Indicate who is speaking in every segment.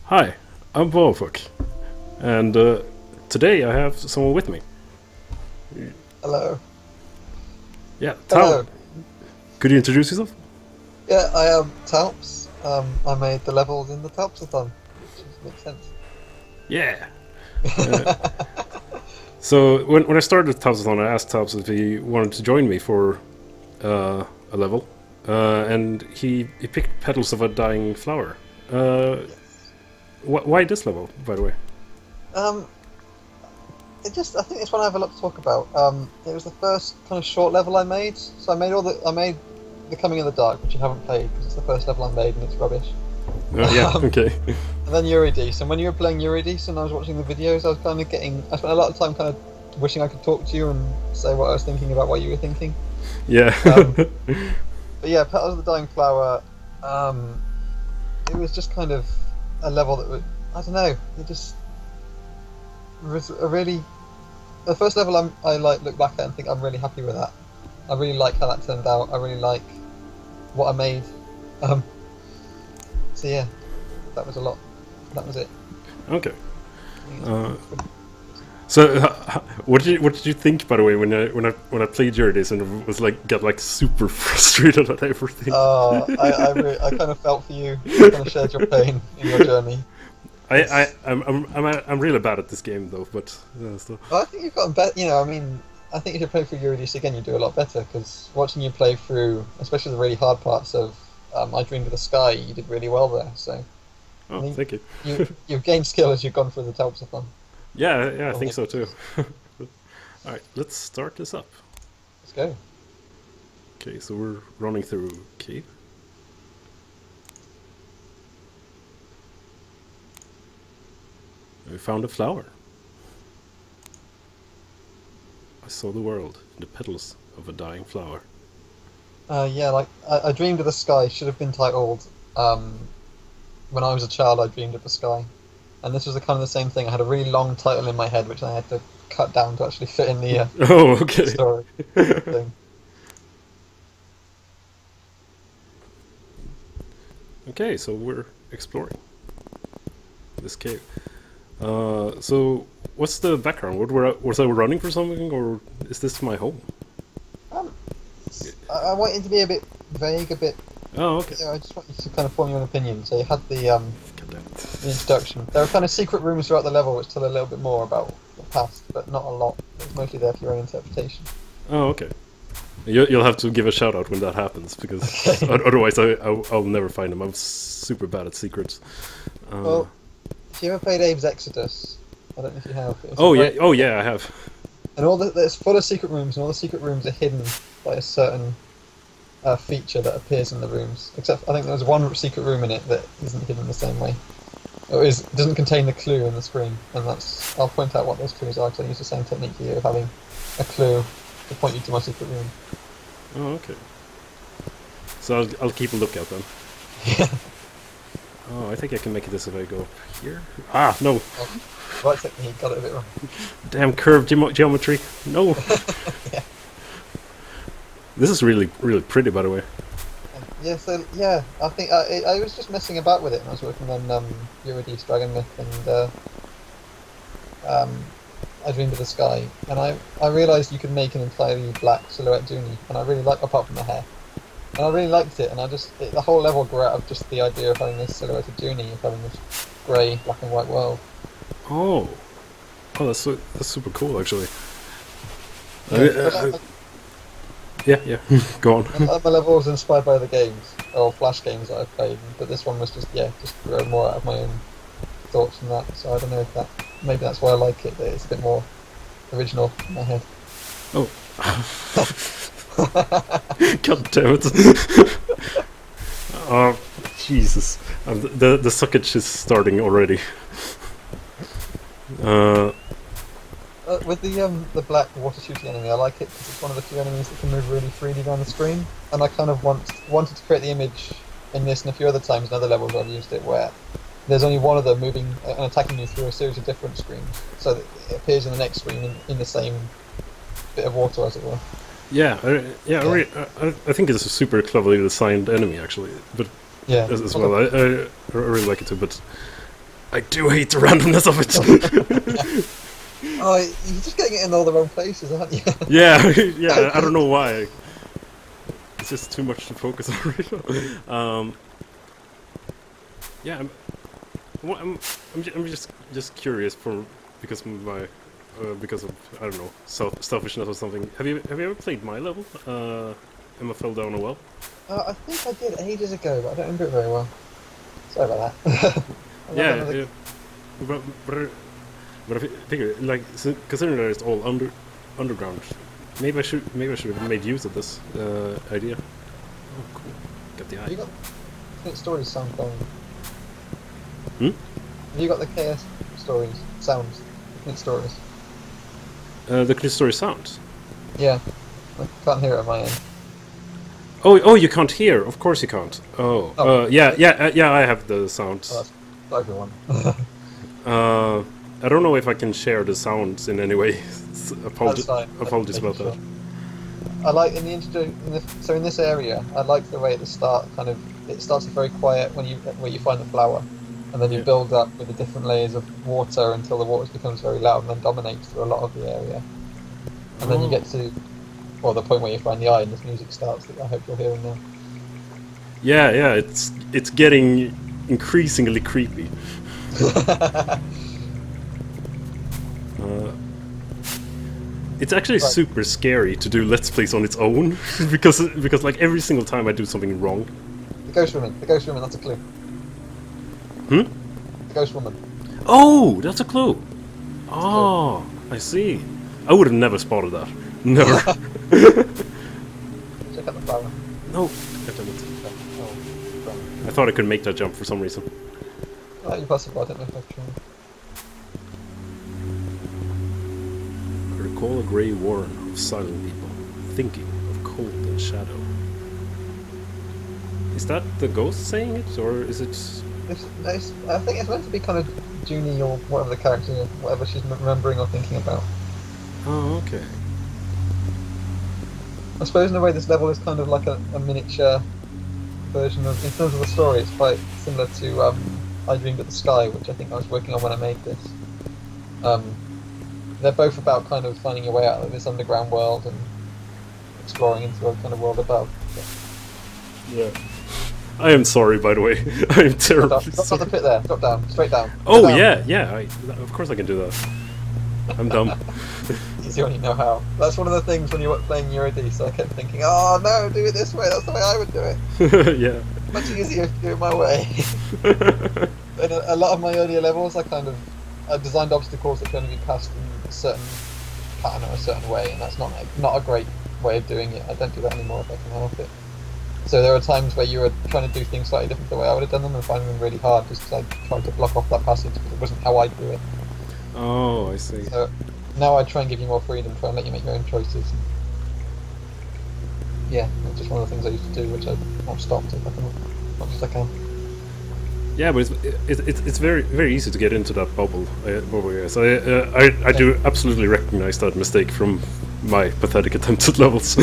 Speaker 1: Hi, I'm Wolfhook, and today I have someone with me.
Speaker 2: Hello.
Speaker 1: Yeah,
Speaker 2: Hello.
Speaker 1: could you introduce yourself?
Speaker 2: Yeah, I am Talps. I made the levels in the Talpsathon, which makes sense.
Speaker 1: Yeah. Uh, so when I started Talpsathon, I asked Talps if he wanted to join me for a level, and he picked Petals of a Dying Flower.
Speaker 2: Yes.
Speaker 1: Why this level, by the way?
Speaker 2: Um, I think it's one I have a lot to talk about. It was the first kind of short level I made. So I made the Coming in the Dark, which you haven't played because it's the first level I made and it's rubbish.
Speaker 1: Yeah,
Speaker 2: Um,
Speaker 1: okay.
Speaker 2: and then Eurydice. And when you were playing Eurydice and I was watching the videos, I spent a lot of time kind of wishing I could talk to you and say what I was thinking about what you were thinking.
Speaker 1: Yeah.
Speaker 2: Um, but yeah, Petals of the Dying Flower. Um, it was just kind of a level that would, I don't know, it just was a really the first level I like look back at and think I'm really happy with that. I really like how that turned out. I really like what I made. Um, so yeah, that was a lot. That was it.
Speaker 1: Okay.
Speaker 2: I think
Speaker 1: Uh,
Speaker 2: it's pretty-
Speaker 1: So, what did you think, by the way, when I played Eurydice and was like got like super frustrated at everything?
Speaker 2: I kind of felt for you. I kind of shared your pain in your journey.
Speaker 1: I'm really bad at this game though, but still.
Speaker 2: Well, I think you've gotten better. You know, I mean, I think if you play through Eurydice again, you do a lot better because watching you play through, especially the really hard parts of I Dreamed of the Sky, you did really well there. So I
Speaker 1: Oh,
Speaker 2: think
Speaker 1: thank you.
Speaker 2: you've gained skill as you've gone through the Talpsathon.
Speaker 1: Yeah, I
Speaker 2: Or
Speaker 1: think so
Speaker 2: maybe
Speaker 1: too. All right, let's start this up.
Speaker 2: let's go.
Speaker 1: Okay, so we're running through cave. We found a flower. I saw the world in the petals of a dying flower.
Speaker 2: Yeah, like I Dreamed of the Sky should have been titled When I Was a Child, I Dreamed of the Sky. And this was kind of the same thing. I had a really long title in my head, which I had to cut down to actually fit in
Speaker 1: Oh,
Speaker 2: the
Speaker 1: okay.
Speaker 2: story thing.
Speaker 1: Okay, so we're exploring this cave. So what's the background? Was I running for something, or is this my home?
Speaker 2: Um, I want it to be a bit vague, a bit.
Speaker 1: Oh, okay.
Speaker 2: I just want you to kind of form your own opinion. So you had
Speaker 1: God damn
Speaker 2: the
Speaker 1: it.
Speaker 2: introduction. There are kind of secret rooms throughout the level which tell a little bit more about the past, but not a lot. It's mostly there for your own interpretation.
Speaker 1: Oh, okay. You'll have to give a shout out when that happens, because
Speaker 2: Okay.
Speaker 1: otherwise I'll never find them. I'm super bad at secrets.
Speaker 2: Well, if you ever played Abe's Exodus, I don't know if you have. But it's a
Speaker 1: Oh yeah,
Speaker 2: great,
Speaker 1: oh yeah, I have.
Speaker 2: and it's full of secret rooms, and all the secret rooms are hidden by a certain feature that appears in the rooms. Except I think there's one secret room in it that isn't hidden the same way. It doesn't contain the clue in the screen, and I'll point out what those clues are because I use the same technique here of having a clue to point you to my secret room.
Speaker 1: Oh, okay. So I'll keep a lookout then.
Speaker 2: Yeah.
Speaker 1: Oh, I think I can make it this if I go up here. Ah, no.
Speaker 2: Right technique, got it a bit wrong.
Speaker 1: Damn curved geometry. No.
Speaker 2: Yeah.
Speaker 1: This is really, really pretty, by the way.
Speaker 2: Yeah, so yeah, I think I was just messing about with it when I was working on Eurydice Dragon Myth and I Dreamed of the Sky, and I realised you could make an entirely black silhouette Junie, and I really like apart from the hair, and I really liked it, and the whole level grew out of just the idea of having this silhouetted Junie, of having this grey black and white world.
Speaker 1: Oh. Oh, that's super cool, actually.
Speaker 2: Yeah, but
Speaker 1: Yeah. Go on.
Speaker 2: my level was inspired by the games or Flash games that I've played, but this one was just grew more out of my own thoughts from that. So I don't know if maybe that's why I like it. That it's a bit more original in my head.
Speaker 1: Oh. God damn it. Oh, Jesus. The suckage is starting already.
Speaker 2: With the black water shooting enemy, I like it because it's one of the few enemies that can move really freely down the screen, and I kind of wanted to create the image in this and a few other times in other levels where I've used it where there's only one of them moving and attacking you through a series of different screens, so that it appears in the next screen in the same bit of water, as it were.
Speaker 1: Yeah, I think it's a super cleverly designed enemy, actually. But
Speaker 2: Yeah.
Speaker 1: as well, I really like it too. But I do hate the randomness of it.
Speaker 2: Oh, you're just getting it in all the wrong places, aren't you?
Speaker 1: Yeah, yeah. I don't know why. It's just too much to focus on right now. Yeah, I'm just curious because of my because of I don't know selfishness or something. Have you ever played my level? Emma fell down a well.
Speaker 2: I think I did ages ago, but I don't remember it very well. Sorry about that.
Speaker 1: Yeah, but I figure like considering that it's all underground, maybe I should have made use of this idea. Oh, cool! Got the eye.
Speaker 2: You got Knit Stories sound going.
Speaker 1: Hmm?
Speaker 2: Have you got the KS Stories sounds? Knit Stories.
Speaker 1: The Knit Story sounds.
Speaker 2: Yeah, I can't hear it on my end.
Speaker 1: Oh, you can't hear. Of course you can't. Oh, yeah. I have the sounds.
Speaker 2: Oh, that's everyone.
Speaker 1: I don't know if I can share the sounds in any way. Apologies about that.
Speaker 2: I like in the intro. So in this area, I like the way at the start, it starts very quiet where you find the flower, and then you build up with the different layers of water until the water becomes very loud and then dominates through a lot of the area, and then you get to the point where you find the eye and this music starts that I hope you're hearing now.
Speaker 1: Yeah, it's getting increasingly creepy. It's actually super scary to do Let's Plays on its own because like every single time I do something wrong.
Speaker 2: The ghost woman, that's a clue.
Speaker 1: The
Speaker 2: ghost woman.
Speaker 1: Oh, that's a clue. Oh, I see. I would have never spotted that. Never.
Speaker 2: Check out the flower.
Speaker 1: No, I thought I could make that jump for some reason.
Speaker 2: Oh, you're possible. I don't know if I've tried.
Speaker 1: Recall a grey warren of silent people, thinking of cold and shadow. Is that the ghost saying it, or is it?
Speaker 2: I think it's meant to be kind of Junie or whatever the character, whatever she's remembering or thinking about.
Speaker 1: Oh, okay.
Speaker 2: I suppose in a way this level is kind of like a miniature version of, in terms of the story, it's quite similar to I Dreamed of the Sky, which I think I was working on when I made this. They're both about kind of finding your way out of this underground world and exploring into a kind of world above.
Speaker 1: Yeah. I am sorry, by the way. I am terrible.
Speaker 2: Drop the pit there. Drop down. Straight down.
Speaker 1: Oh,
Speaker 2: down.
Speaker 1: yeah. Of course I can do that. I'm dumb.
Speaker 2: You only know how. That's one of the things when you're playing Euro-D, so I kept thinking, oh no, do it this way, that's the way I would do it.
Speaker 1: Yeah.
Speaker 2: Much easier to do it my way. In a lot of my earlier levels, I designed obstacles that can only be passed in a certain pattern or a certain way, and that's not a great way of doing it. I don't do that anymore if I can help it. So there are times where you were trying to do things slightly different the way I would have done them and finding them really hard just because I tried to block off that passage because it wasn't how I'd do it.
Speaker 1: Oh, I see.
Speaker 2: So now I try and give you more freedom, try and let you make your own choices. Yeah, it's just one of the things I used to do, which I've stopped as much as I can.
Speaker 1: Yeah, but it's very very easy to get into that bubble. So I do absolutely recognize that mistake from my pathetic attempts at levels.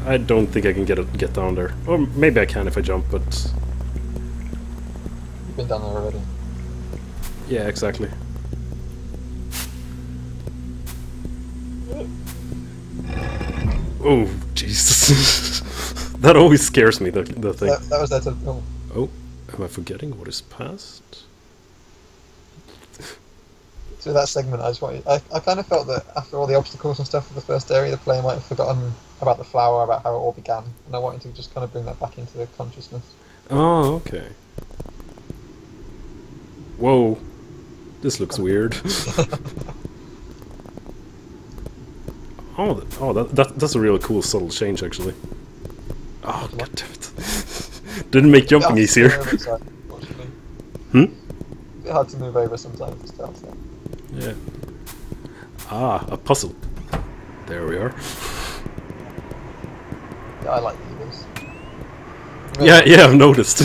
Speaker 1: I don't think I can get down there, or maybe I can if I jump, but
Speaker 2: you've been down there already.
Speaker 1: Yeah, exactly. Oh, Jesus. That always scares me, the thing.
Speaker 2: That was that.
Speaker 1: Oh, am I forgetting what is past?
Speaker 2: So that segment, I kind of felt that after all the obstacles and stuff for the first area, the player might have forgotten about the flower, about how it all began, and I wanted to just kind of bring that back into the consciousness.
Speaker 1: Oh, okay. Whoa. This looks weird. That's a really cool subtle change, actually. Oh, god damn it. Didn't make jumping easier. Hmm?
Speaker 2: It's hard to move over sometimes.
Speaker 1: Yeah. Ah, a puzzle. There we are.
Speaker 2: Yeah, I like the Eagles.
Speaker 1: Yeah, I've noticed.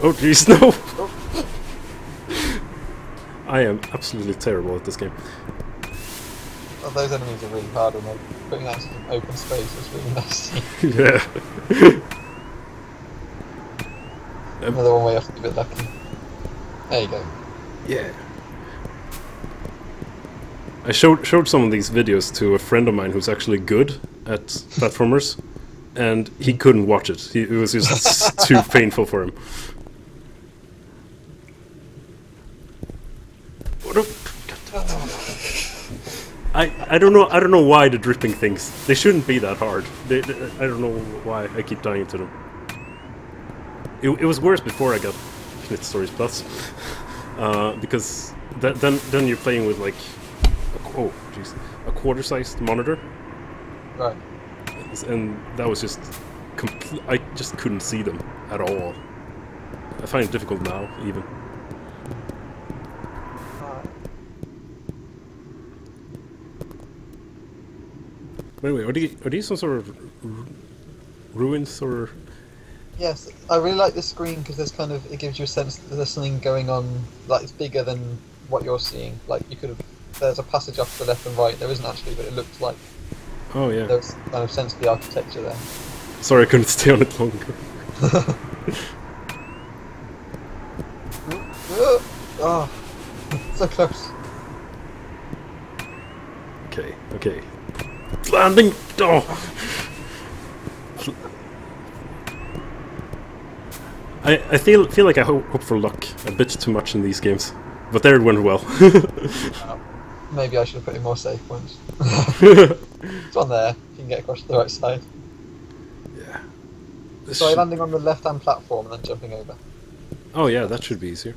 Speaker 1: Oh jeez, no! I am absolutely terrible at this game.
Speaker 2: Well, those enemies are really hard when they're putting out some open space, it's really nasty.
Speaker 1: Yeah.
Speaker 2: Another one where you have to be a bit lucky. There you go.
Speaker 1: Yeah. I showed some of these videos to a friend of mine who's actually good at platformers, and he couldn't watch it. It was just too painful for him. I don't know why the dripping things. They shouldn't be that hard. I don't know why I keep dying to them. It was worse before I got Knit Stories Plus, because then you're playing with like a quarter-sized monitor,
Speaker 2: Right.
Speaker 1: and that was just I just couldn't see them at all. I find it difficult now even. By the way, are these some sort of ruins or?
Speaker 2: Yes, I really like this screen because it gives you a sense that there's something going on, like it's bigger than what you're seeing. Like there's a passage off to the left and right. There isn't actually, but it looks like.
Speaker 1: Oh yeah.
Speaker 2: There's kind of sense of the architecture there.
Speaker 1: Sorry, I couldn't stay on it longer.
Speaker 2: Oh, so close.
Speaker 1: Okay. Landing! Oh! I feel like I hope for luck a bit too much in these games, but there it went well.
Speaker 2: Maybe I should have put in more safe points. It's on there. You can get across to the right side.
Speaker 1: Yeah.
Speaker 2: So you're landing on the left-hand platform and then jumping over.
Speaker 1: Oh yeah, that should be easier.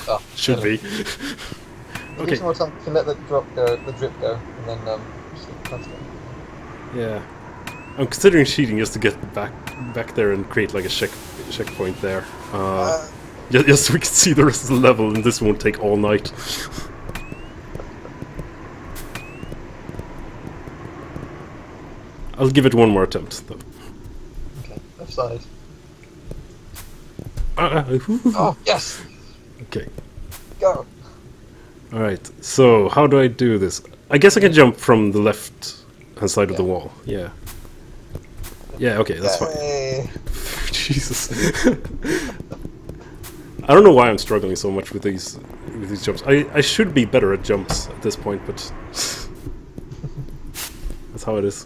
Speaker 2: Oh,
Speaker 1: should be.
Speaker 2: Okay. More time, you can let the drip go, and then just
Speaker 1: yeah. I'm considering cheating just to get back there and create like a checkpoint there. Just so we can see the rest of the level, and this won't take all night. I'll give it one more attempt, though.
Speaker 2: Okay, left side.
Speaker 1: Oh,
Speaker 2: yes!
Speaker 1: Okay.
Speaker 2: Go!
Speaker 1: Alright, so how do I do this? I guess I can jump from the left-hand side of the wall, yeah. Yeah, okay, that's fine. Jesus. I don't know why I'm struggling so much with these jumps. I should be better at jumps at this point, but that's how it is.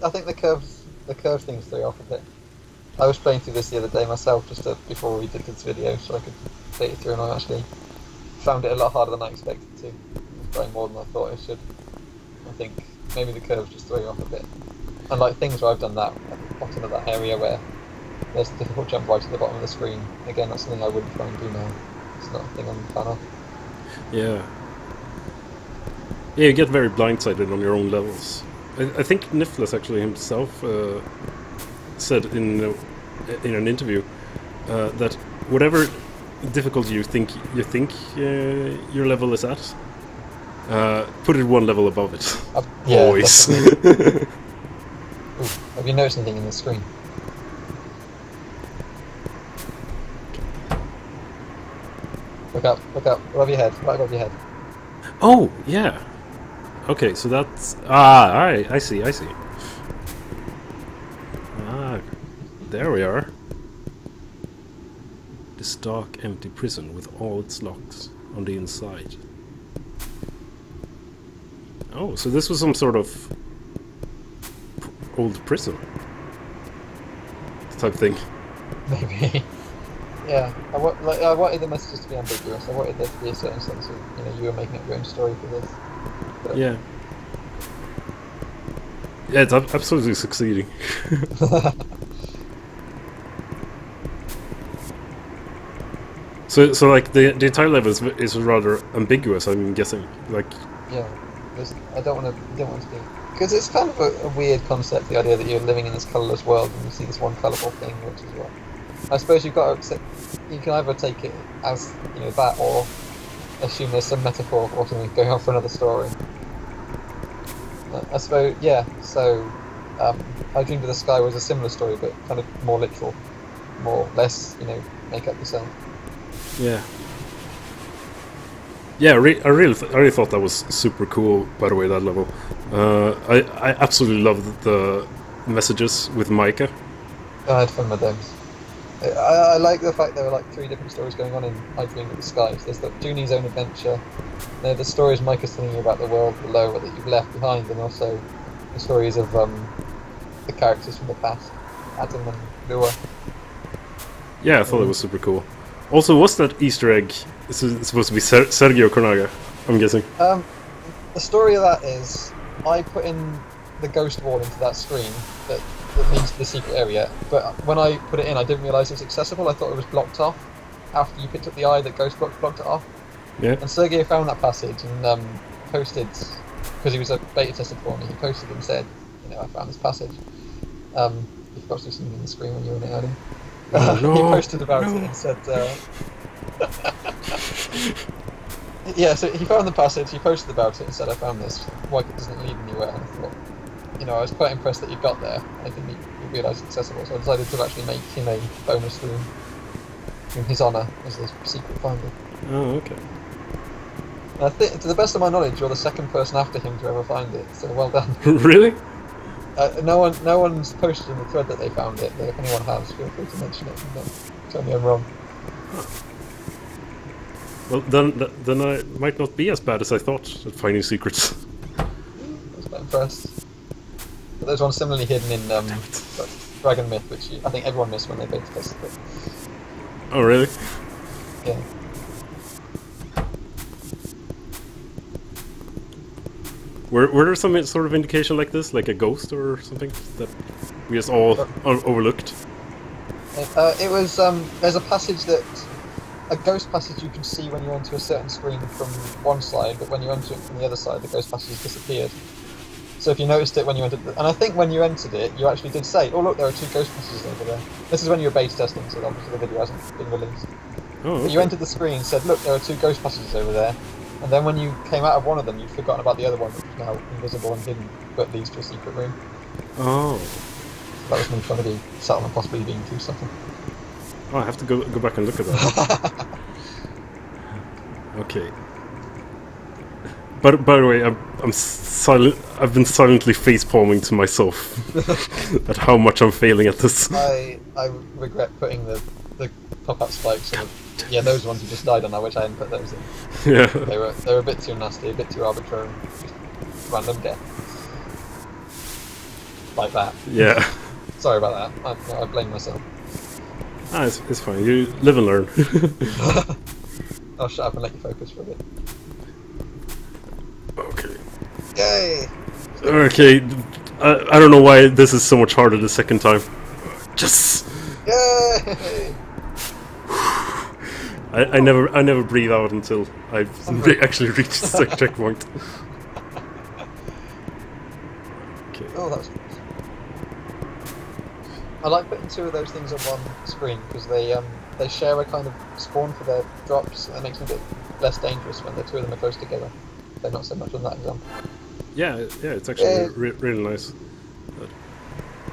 Speaker 2: I think the curve things threw off a bit. I was playing through this the other day myself, before we did this video, so I could play it through, and I actually found it a lot harder than I expected to. It was playing more than I thought it should. I think maybe the curves just threw you off a bit. And like things where I've done that at the bottom of that area where there's a difficult jump right to the bottom of the screen. Again, that's something I wouldn't try and do now. It's not a thing I'm a fan of.
Speaker 1: Yeah. Yeah, you get very blindsided on your own levels. I think Niflas actually himself said in an interview that whatever difficulty you think your level is at, put it one level above it.
Speaker 2: Yeah,
Speaker 1: always.
Speaker 2: Ooh, have you noticed anything in the screen? Look up, above your head, right above your head.
Speaker 1: Oh, yeah. Okay, so that's... alright, I see. There we are. This dark, empty prison with all its locks on the inside. Oh, so this was some sort of old prison type thing.
Speaker 2: Maybe. Yeah, I wanted the messages to be ambiguous. I wanted there to be a certain sense of, you were making up your own story for this. But
Speaker 1: yeah. Yeah, it's absolutely succeeding. So like the entire level is rather ambiguous, I'm guessing. Like.
Speaker 2: Yeah, I don't want to be, because it's kind of a weird concept, the idea that you're living in this colourless world and you see this one colourful thing, which is what I suppose you've got to accept. You can either take it as that, or assume there's some metaphor or something going on for another story. I suppose, yeah. So, I Dreamed of the Sky was a similar story, but kind of more literal, less make up yourself.
Speaker 1: Yeah. Yeah, I really thought that was super cool. By the way, that level, I absolutely loved the messages with Micah.
Speaker 2: I had fun with those. I like the fact there were like 3 different stories going on in I Dreamed of the Skies. There's the Dooney's own adventure, the stories Mike is telling you about the world below that you've left behind, and also the stories of the characters from the past, Adam and Lua.
Speaker 1: Yeah, I thought it was super cool. Also, what's that Easter egg? This is supposed to be Sergio Cornaga, I'm guessing.
Speaker 2: The story of that is I put in the ghost wall into that screen that leads to the secret area, but when I put it in, I didn't realise it was accessible. I thought it was blocked off after you picked up the eye that Ghost blocked it off.
Speaker 1: Yeah.
Speaker 2: And Sergio found that passage and posted, because he was a beta tester for me, he posted and said, I found this passage. You forgot to do something in the screen when you were in it earlier.
Speaker 1: Oh, no,
Speaker 2: he posted about it and said, yeah, so he found the passage, he posted about it and said, I found this, like it doesn't lead anywhere. And I thought, I was quite impressed that you got there. I didn't realise it's accessible, so I decided to actually make him a bonus room in his honour as a secret finder.
Speaker 1: Oh, okay.
Speaker 2: And I think, to the best of my knowledge, you're the second person after him to ever find it, so well done.
Speaker 1: Really?
Speaker 2: No one's posted in the thread that they found it, but if anyone has, feel free to mention it and tell me I'm wrong.
Speaker 1: Well, then I might not be as bad as I thought at finding secrets.
Speaker 2: I was quite impressed. But there's one similarly hidden in Dragon Myth, which I think everyone missed when they beta tested it.
Speaker 1: Oh, really?
Speaker 2: Yeah.
Speaker 1: Were there some sort of indication like this, like a ghost or something, that we just all overlooked?
Speaker 2: It was, there's a passage a ghost passage you can see when you enter a certain screen from one side, but when you enter it from the other side, the ghost passage has disappeared. So if you noticed it when you entered and I think when you entered it, you actually did say, oh look, there are 2 ghost passages over there. This is when you were beta testing, so obviously the video hasn't been released.
Speaker 1: Oh, okay.
Speaker 2: But you entered the screen and said, look, there are 2 ghost passages over there. And then when you came out of one of them, you'd forgotten about the other one, which is now invisible and hidden, but leads to a secret room.
Speaker 1: Oh.
Speaker 2: So that was me trying to be subtle and possibly being too subtle.
Speaker 1: Oh, I have to go back and look at that. Okay. But by the way, I've been silently facepalming to myself at how much I'm failing at this.
Speaker 2: I regret putting the pop-up spikes in. Yeah, those ones you just died on. I wish I hadn't put those in.
Speaker 1: Yeah.
Speaker 2: They were a bit too nasty, a bit too arbitrary. Just random death. Like that.
Speaker 1: Yeah.
Speaker 2: Sorry about that. I blame myself.
Speaker 1: Ah, it's fine. You live and learn.
Speaker 2: I'll shut up and let you focus for a bit.
Speaker 1: Okay.
Speaker 2: Yay!
Speaker 1: Okay. I don't know why this is so much harder the second time. Just.
Speaker 2: Yay!
Speaker 1: I never breathe out until I've actually reached the second checkpoint. Okay.
Speaker 2: Oh, that's good. I like putting 2 of those things on one screen because they share a kind of spawn for their drops, and it makes them a bit less dangerous when the 2 of them are close together. They're not so much on that example.
Speaker 1: Yeah, it's actually really nice. But,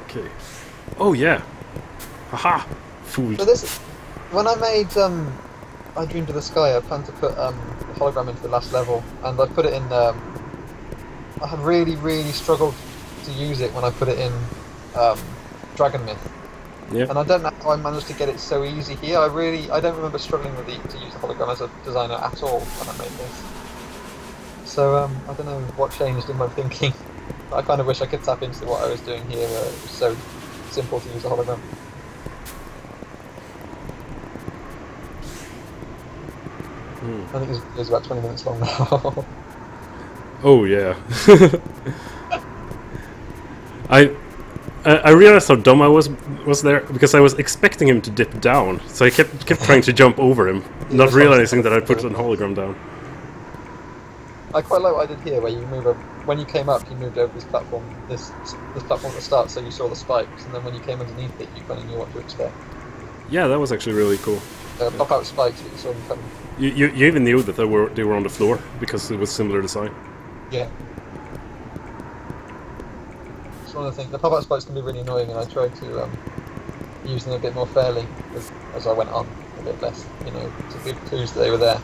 Speaker 1: okay. Oh yeah. Haha. Fooled.
Speaker 2: So this, when I made I Dreamed of the Sky, I planned to put the hologram into the last level, and I put it in. I had really struggled to use it when I put it in Dragon Myth.
Speaker 1: Yeah.
Speaker 2: And I don't know how I managed to get it so easy here. I don't remember struggling to use the hologram as a designer at all when I made this. So I don't know what changed in my thinking. But I kind of wish I could tap into what I was doing here, where it was so simple to use a hologram. I think this video is about 20 minutes long now.
Speaker 1: Oh yeah. I realized how dumb I was there, because I was expecting him to dip down, so I kept trying to jump over him, not realizing that I put an hologram down.
Speaker 2: I quite like what I did here, where you move up. When you came up, you moved over this platform, this platform at the start, so you saw the spikes, and then when you came underneath it, you kind of knew what to expect.
Speaker 1: Yeah, that was actually really cool.
Speaker 2: Pop-out spikes, but you saw them coming.
Speaker 1: You even knew that they were on the floor because it was similar design.
Speaker 2: Yeah. It's one of the things. The pop-out spikes can be really annoying, and I tried to use them a bit more fairly as I went on, a bit less, to give clues that they were there.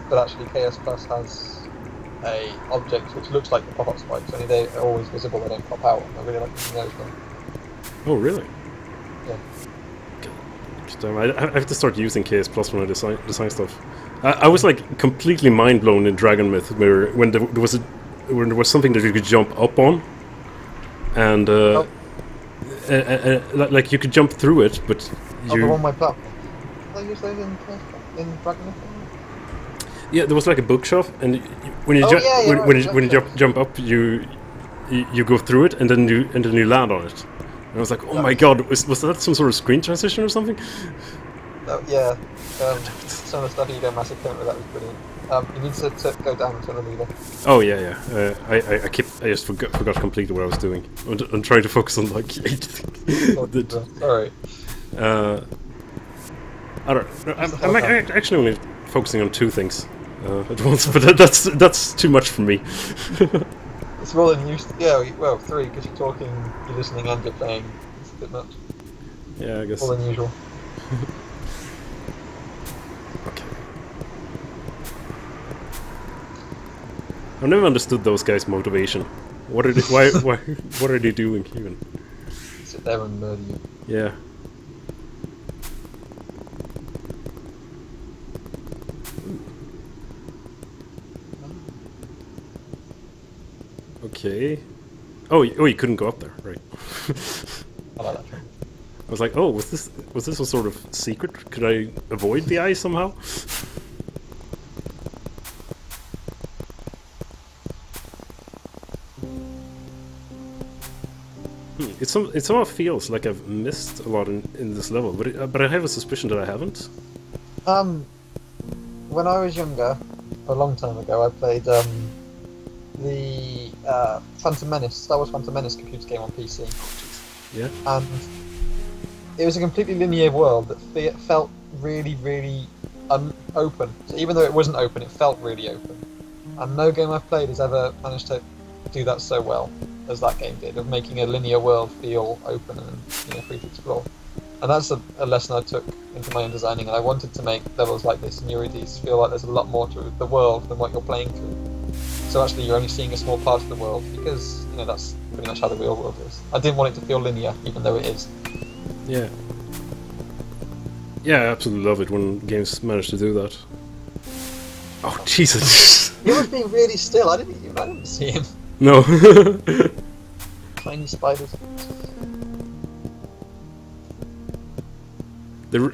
Speaker 2: But actually, KS Plus has a object which looks like the pop-up spikes, only they are always visible. They don't pop out. I really like using those ones.
Speaker 1: Oh, really?
Speaker 2: Yeah.
Speaker 1: Damn, I have to start using KS Plus when I design stuff. I was like completely mind blown in Dragon Myth when there was something that you could jump up on, and like you could jump through it, but you.
Speaker 2: On my platform. Did I use those in Dragon Myth?
Speaker 1: Yeah, there was like a bookshelf, and when you when you jump up, you go through it, and then you land on it. And I was like, oh my god, was that some sort of screen transition or something?
Speaker 2: Yeah, some of the stuff you get massive point with that was brilliant. You need to go down to the leader.
Speaker 1: Oh yeah. I just forgot completely what I was doing. I'm trying to focus on like.
Speaker 2: Sorry.
Speaker 1: I don't know. I'm actually only focusing on 2 things at once, but that's too much for me.
Speaker 2: It's more than used. Yeah, well, 3 because you're talking, you're listening, and you're playing. It's a bit much.
Speaker 1: Yeah, I guess.
Speaker 2: More than usual.
Speaker 1: Okay. I've never understood those guys' motivation. What are they? Why? What are they doing even?
Speaker 2: Sit there and murder you.
Speaker 1: Yeah. Okay. Oh, you couldn't go up there, right?
Speaker 2: I like that trend.
Speaker 1: I was like, oh, was this a sort of secret? Could I avoid the eye somehow? It somehow feels like I've missed a lot in this level, but I have a suspicion that I haven't.
Speaker 2: When I was younger, a long time ago, I played the Phantom Menace, Star Wars Phantom Menace computer game on PC.
Speaker 1: Yeah.
Speaker 2: And it was a completely linear world that felt really, really open. So even though it wasn't open, it felt really open. And no game I've played has ever managed to do that so well as that game did, of making a linear world feel open and free to explore. And that's a lesson I took into my own designing, and I wanted to make levels like this in Eurydice feel like there's a lot more to the world than what you're playing through. So actually you're only seeing a small part of the world, because that's pretty much how the real world is. I didn't want it to feel linear, even though it is.
Speaker 1: Yeah. Yeah, I absolutely love it when games manage to do that. Oh, Jesus.
Speaker 2: He was being really still. I didn't see him.
Speaker 1: No.
Speaker 2: Tiny spiders.
Speaker 1: They're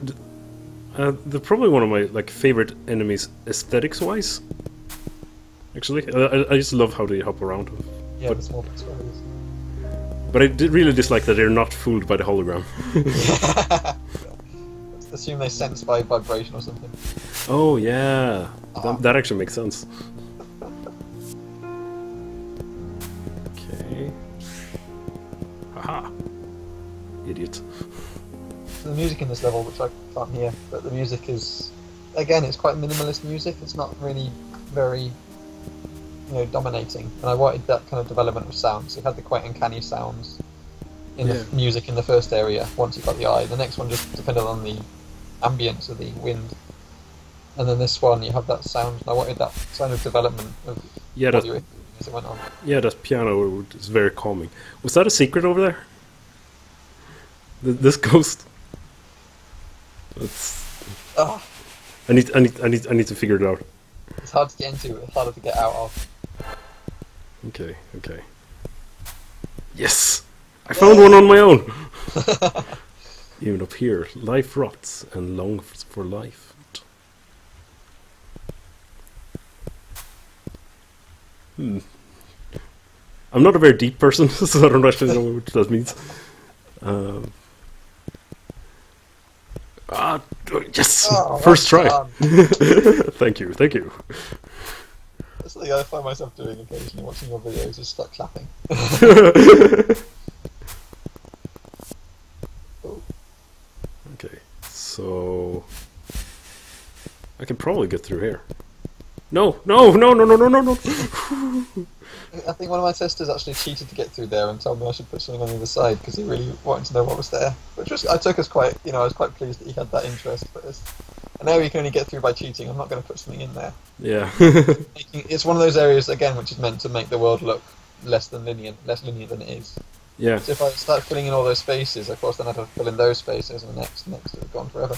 Speaker 1: probably one of my favorite enemies aesthetics-wise. Actually, I just love how they hop around.
Speaker 2: Yeah, the small spiders.
Speaker 1: But I did really dislike that they're not fooled by the hologram.
Speaker 2: Let's assume they sense by vibration or something.
Speaker 1: Oh yeah, that actually makes sense. Okay. Haha. Idiot.
Speaker 2: The music in this level, which I can't hear, but the music is, again, it's quite minimalist music. It's not really very, dominating. And I wanted that kind of development of sounds. So you had the quite uncanny sounds in the music in the first area. Once you got the eye, the next one just depended on the ambience of the wind. And then this one, you have that sound. And I wanted that kind of development of what you were hearing as it went on.
Speaker 1: Yeah, that piano is very calming. Was that a secret over there? This ghost. I need to figure it out.
Speaker 2: It's hard to get into. It's harder to get out of.
Speaker 1: Okay. Yes, I found one on my own. Even up here, life rots and longs for life. I'm not a very deep person, so I don't actually know what that means. Yes! First try! Thank you.
Speaker 2: That's something I find myself doing occasionally, watching your videos, just start clapping.
Speaker 1: Okay, so... I can probably get through here. No!
Speaker 2: I think one of my testers actually cheated to get through there and told me I should put something on the other side because he really wanted to know what was there. Which I took as quite, I was quite pleased that he had that interest. But I know you can only get through by cheating. I'm not going to put something in there.
Speaker 1: Yeah.
Speaker 2: It's one of those areas again which is meant to make the world look less linear than it is.
Speaker 1: Yeah.
Speaker 2: So if I start filling in all those spaces, of course, then I'd have to fill in those spaces, and the next would have gone forever.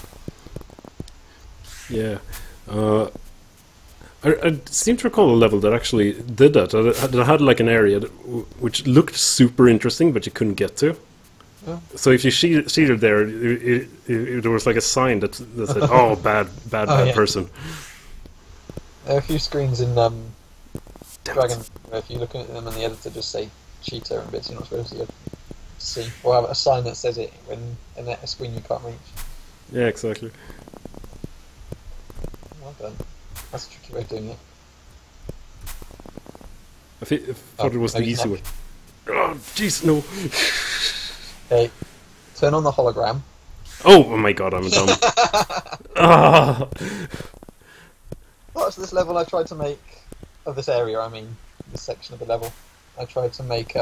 Speaker 1: Yeah. I seem to recall a level that actually did that. That had like an area which looked super interesting, but you couldn't get to.
Speaker 2: Yeah.
Speaker 1: So if you cheated there, there was like a sign that said, "Oh, bad person."
Speaker 2: There are a few screens in Dragon where if you look at them in the editor, just say cheater and bits you're not supposed to see, or have a sign that says it when in a screen you can't reach.
Speaker 1: Yeah, exactly.
Speaker 2: Well done. That's a tricky way of doing it.
Speaker 1: I thought it was the easy way. Oh, jeez, no.
Speaker 2: Okay, turn on the hologram.
Speaker 1: Oh my god, I'm dumb. Ah.
Speaker 2: Parts of this level I tried to make, of this area, I mean, this section of the level, I tried to make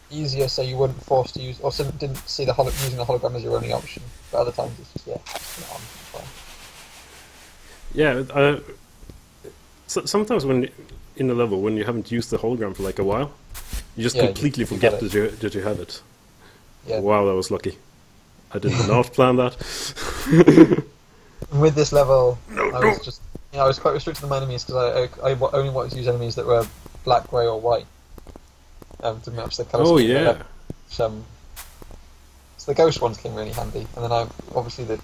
Speaker 2: easier so you wouldn't force to use, or didn't see the using the hologram as your only option. But other times it's just, turn it on.
Speaker 1: Yeah, sometimes when in a level when you haven't used the hologram for like a while, you just completely forget that you have it.
Speaker 2: Yeah.
Speaker 1: Wow, that was lucky. I did not plan that.
Speaker 2: With this level, I was quite restricted to my enemies because I only wanted to use enemies that were black, grey, or white to match the colour.
Speaker 1: Oh yeah.
Speaker 2: So the ghost ones came really handy, and then obviously the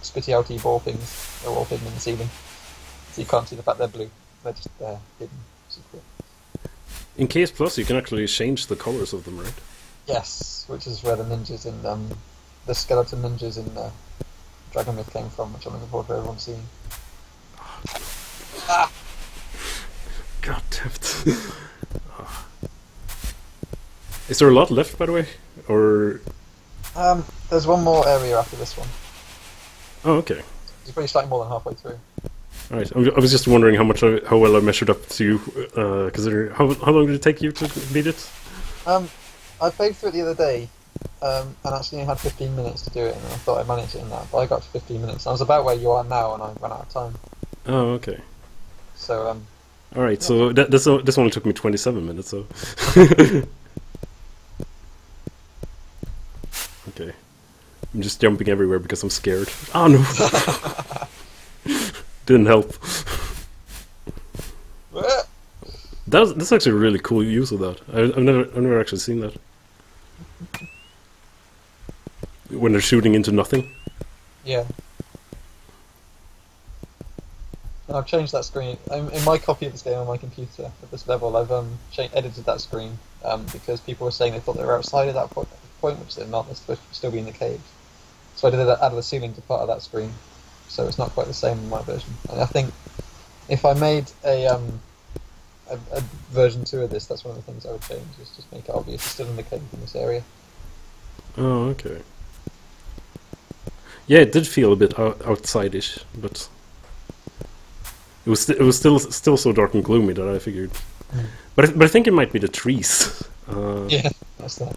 Speaker 2: spitty outy ball things. They're all hidden in the ceiling, so you can't see the fact they're blue. They're just there, hidden. Super.
Speaker 1: In KS Plus, you can actually change the colors of them, right?
Speaker 2: Yes, which is where the ninjas in the skeleton ninjas in Dragon Myth came from, which I'm looking forward to everyone seeing. Ah!
Speaker 1: God damn it. Is there a lot left, by the way? Or
Speaker 2: there's one more area after this one.
Speaker 1: Oh, okay.
Speaker 2: You're probably slightly more than halfway through.
Speaker 1: Alright, I was just wondering how well I measured up to you, considering how long did it take you to beat it?
Speaker 2: I played through it the other day, and actually only had 15 minutes to do it, and I thought I managed it in that, but I got to 15 minutes. I was about where you are now, and I ran out of time.
Speaker 1: Oh, okay.
Speaker 2: So,
Speaker 1: alright, so this only took me 27 minutes, so... Okay. I'm just jumping everywhere because I'm scared. Oh no! Didn't help. That's actually a really cool use of that. I've never actually seen that. When they're shooting into nothing.
Speaker 2: Yeah. And I've changed that screen. In my copy of this game on my computer at this level, I've edited that screen because people were saying they thought they were outside of that point, which they're not. They're supposed to still be in the cave. So I added a ceiling to part of that screen, so it's not quite the same in my version. And I think if I made a version 2 of this, that's one of the things I would change, is just make it obvious it's still in the cave in this area.
Speaker 1: Oh, okay. Yeah, it did feel a bit outside-ish, but it was still so dark and gloomy that I figured.
Speaker 2: Mm.
Speaker 1: But I think it might be the trees.
Speaker 2: Yeah, that's that.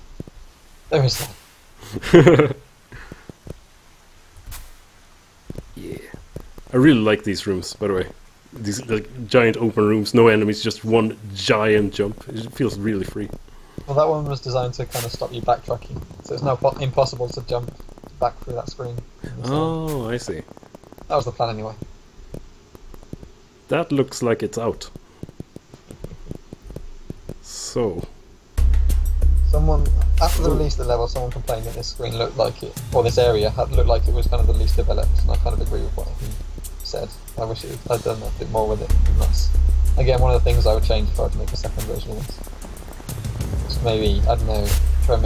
Speaker 2: There is that.
Speaker 1: Yeah, I really like these rooms, by the way. These giant open rooms, no enemies, just one giant jump. It feels really free.
Speaker 2: Well, that one was designed to kind of stop you backtracking, so it's now impossible to jump back through that screen.
Speaker 1: Oh, I see.
Speaker 2: That was the plan anyway.
Speaker 1: That looks like it's out. So...
Speaker 2: After the release of the level, someone complained that this screen looked like it, or this area looked like it was kind of the least developed, and I kind of agree with what he said. I wish I'd done a bit more with it, and that's, again, one of the things I would change if I were to make a second version of this. Just maybe, I don't know, try and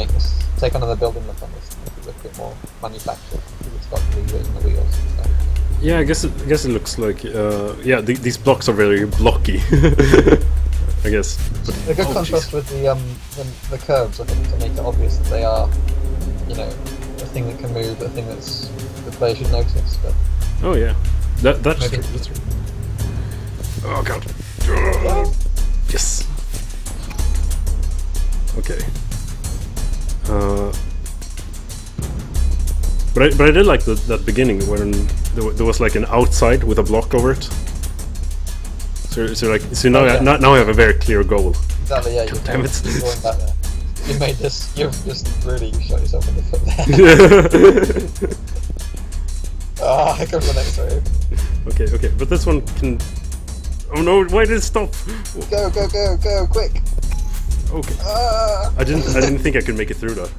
Speaker 2: take another building look on this, make it look a bit more manufactured, because it's got the levers and the wheels and stuff.
Speaker 1: Yeah, I guess it looks like, these blocks are very blocky. I guess. But,
Speaker 2: a good contrast with the curves, I think, to make it obvious that they are, a thing that can move, a thing that's the player should notice. But
Speaker 1: oh yeah, that's true. That's true. Oh god. Yes. Okay. But I did like that beginning when there was like an outside with a block over it. So now I have a very clear goal.
Speaker 2: Exactly, yeah, you're
Speaker 1: damn it.
Speaker 2: going back there. You made this, you've just really shot yourself in the foot there. Ah, here comes the next wave.
Speaker 1: Okay, but this one can... Oh no, why did it stop?
Speaker 2: Go, quick!
Speaker 1: Okay. I didn't think I could make it through that.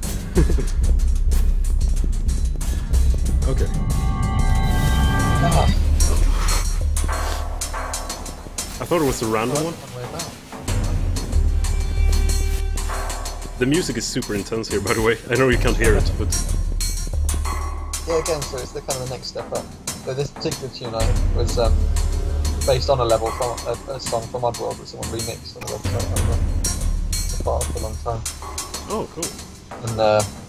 Speaker 1: Okay.
Speaker 2: Ah.
Speaker 1: I thought it was a random one. The music is super intense here, by the way. I know you can't hear it, but...
Speaker 2: Yeah, again, so it's the kind of the next step up. So this particular tune was based on a level from a song from Oddworld that someone remixed on the website. It's a part of for a long time.
Speaker 1: Oh, cool.
Speaker 2: And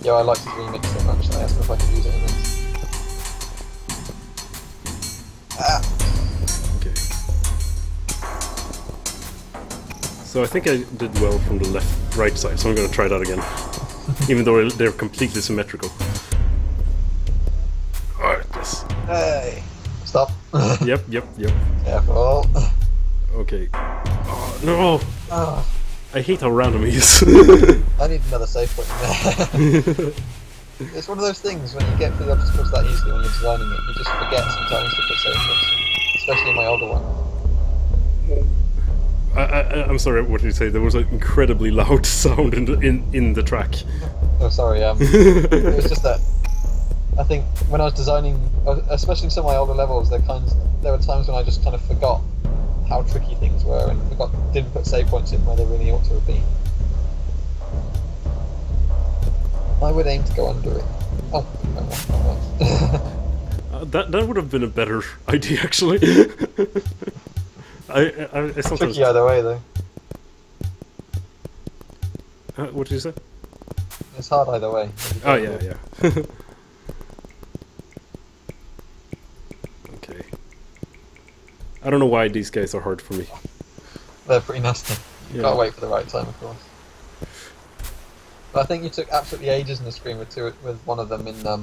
Speaker 2: yeah, I liked his remix so much that I asked him if I could use it in this.
Speaker 1: Okay. So I think I did well from the right side, so I'm going to try that again. Even though they're completely symmetrical. Alright, yes.
Speaker 2: Hey! Stop.
Speaker 1: Yep.
Speaker 2: Careful.
Speaker 1: Okay. Oh, no!
Speaker 2: Oh,
Speaker 1: I hate how random he is.
Speaker 2: I need another save point in there. It's one of those things when you get through the obstacles that easily when you're designing it, you just forget sometimes to put save points in. Especially in my older one.
Speaker 1: I'm sorry, what did you say? There was an incredibly loud sound in the track.
Speaker 2: Oh, sorry, it was just that I think when I was designing, especially some of my older levels, there were times when I just kind of forgot how tricky things were and didn't put save points in where they really ought to have been. I would aim to go under it. Oh, no.
Speaker 1: That would have been a better idea, actually. I sometimes...
Speaker 2: Tricky either way, though.
Speaker 1: What did you say?
Speaker 2: It's hard either way.
Speaker 1: Oh, yeah. Okay. I don't know why these guys are hard for me.
Speaker 2: They're pretty nasty. You
Speaker 1: Yeah.
Speaker 2: gotta wait for the right time, of course. But I think you took absolutely ages in the screen with one of them in the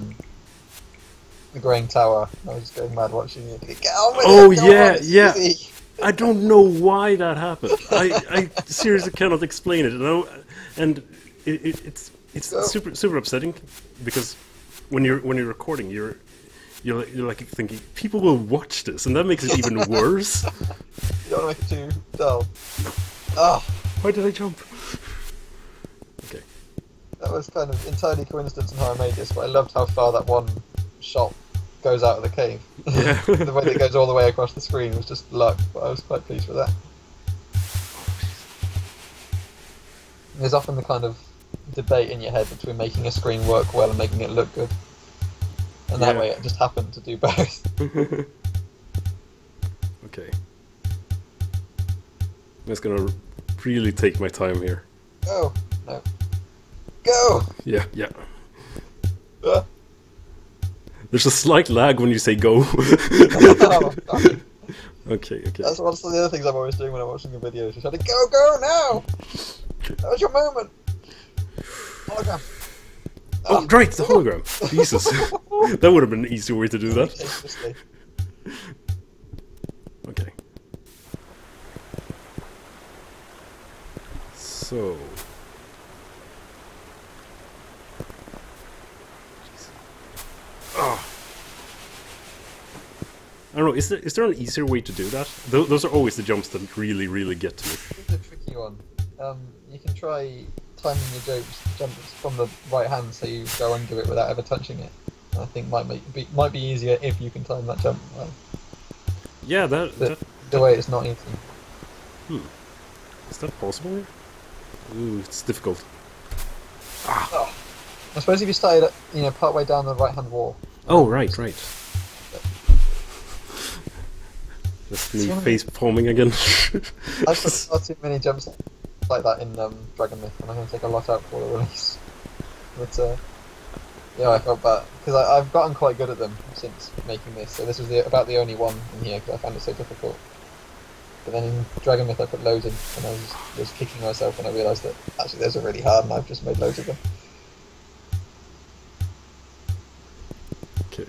Speaker 2: Graying Tower. I was just going mad watching you. Get on with
Speaker 1: Oh,
Speaker 2: it! Come
Speaker 1: yeah,
Speaker 2: on, it's
Speaker 1: yeah.
Speaker 2: easy.
Speaker 1: I don't know why that happened. I seriously cannot explain it. And it's super upsetting because when you're recording, you're like thinking people will watch this, and that makes it even worse.
Speaker 2: You don't want to make it too dull. Oh,
Speaker 1: Why did I jump? Okay.
Speaker 2: that was kind of entirely coincidence in how I made this, but I loved how far that one shot goes out of the cave.
Speaker 1: Yeah.
Speaker 2: The way that it goes all the way across the screen was just luck, but I was quite pleased with that. There's often the kind of debate in your head between making a screen work well and making it look good. And that way it just happened to do both.
Speaker 1: Okay. I'm just gonna really take my time here.
Speaker 2: Go! No. Go!
Speaker 1: Yeah.
Speaker 2: Ah.
Speaker 1: There's a slight lag when you say go.
Speaker 2: Oh, sorry.
Speaker 1: Okay.
Speaker 2: That's one of the other things I'm always doing when I'm watching a video. Just shouting, go now! That was your moment! Hologram.
Speaker 1: Oh, right, the hologram. Jesus. That would have been an easier way to do that. Okay. So... Oh. I don't know, is there an easier way to do that? Those are always the jumps that really get to me.
Speaker 2: This is a tricky one. You can try timing your jumps from the right hand so you go under it without ever touching it. I think might be easier if you can time that jump well.
Speaker 1: Yeah,
Speaker 2: the way it's not easy.
Speaker 1: Is that possible? Ooh, it's difficult.
Speaker 2: Oh. I suppose if you started, part way down the right hand wall.
Speaker 1: Oh, right. That's me face palming again.
Speaker 2: I've put far too many jumps like that in Dragon Myth, and I'm going to take a lot out for the release. But yeah, I felt bad because I've gotten quite good at them since making this. So this was about the only one in here because I found it so difficult. But then in Dragon Myth I put loads in, and I was kicking myself when I realised that actually those are really hard, and I've just made loads of them.
Speaker 1: Okay.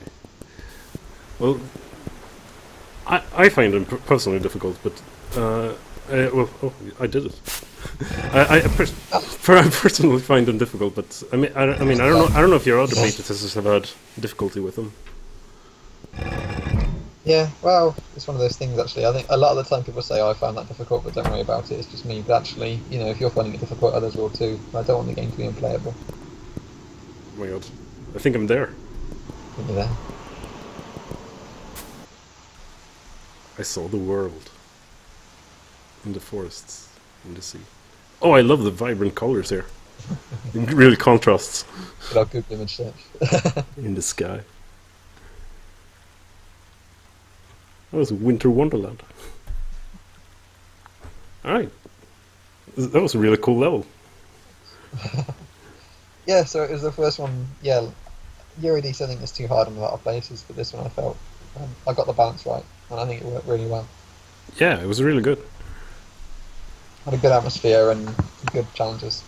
Speaker 1: Well, I find them personally difficult, but I did it. I personally find them difficult, but I mean, I don't know if your other beta testers have had difficulty with them.
Speaker 2: Yeah, well, it's one of those things. Actually, I think a lot of the time people say, "Oh, I found that difficult," but don't worry about it. It's just me. But actually, you know, if you're finding it difficult, others will too. I don't want the game to be unplayable.
Speaker 1: Oh my god, I think I'm there.
Speaker 2: You're there.
Speaker 1: I saw the world in the forests, in the sea. Oh, I love the vibrant colors here. It really contrasts.
Speaker 2: Good old Google image search.
Speaker 1: In the sky. That was Winter Wonderland. Alright. That was a really cool level.
Speaker 2: Yeah, so it was the first one. Yeah, Eurydice I think is too hard in a lot of places, but this one I felt I got the balance right, and I think it worked really well.
Speaker 1: Yeah, it was really good.
Speaker 2: Had a good atmosphere and good challenges.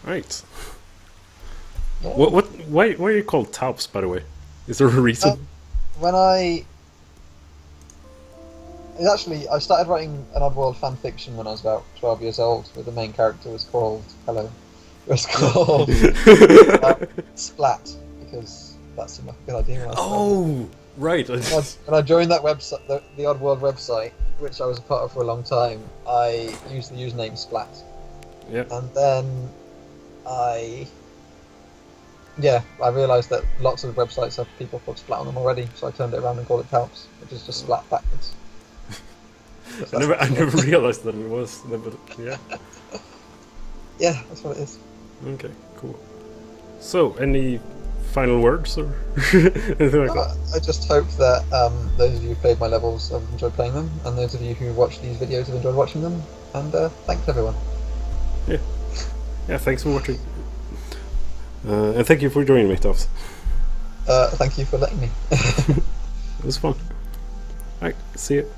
Speaker 1: Right.
Speaker 2: Yeah.
Speaker 1: Why are you called Talps, by the way? Is there a reason?
Speaker 2: I started writing an Oddworld fan fiction when I was about 12 years old, where the main character was called Splat, because that seemed like a good idea when I was 12.
Speaker 1: Right.
Speaker 2: When I joined that website, the Oddworld website, which I was a part of for a long time, I used the username Splat.
Speaker 1: Yeah.
Speaker 2: And then I realised that lots of websites have people called Splat on them already, so I turned it around and called it Talps, which is just Splat backwards.
Speaker 1: I never realised that it was. But yeah.
Speaker 2: Yeah, that's what it is.
Speaker 1: Okay, cool. So, any final words or anything like that?
Speaker 2: I just hope that those of you who played my levels have enjoyed playing them, and those of you who watch these videos have enjoyed watching them. And thanks everyone.
Speaker 1: Yeah, thanks for watching. And thank you for joining me, Talps.
Speaker 2: Thank you for letting me.
Speaker 1: It was fun. Alright, see you.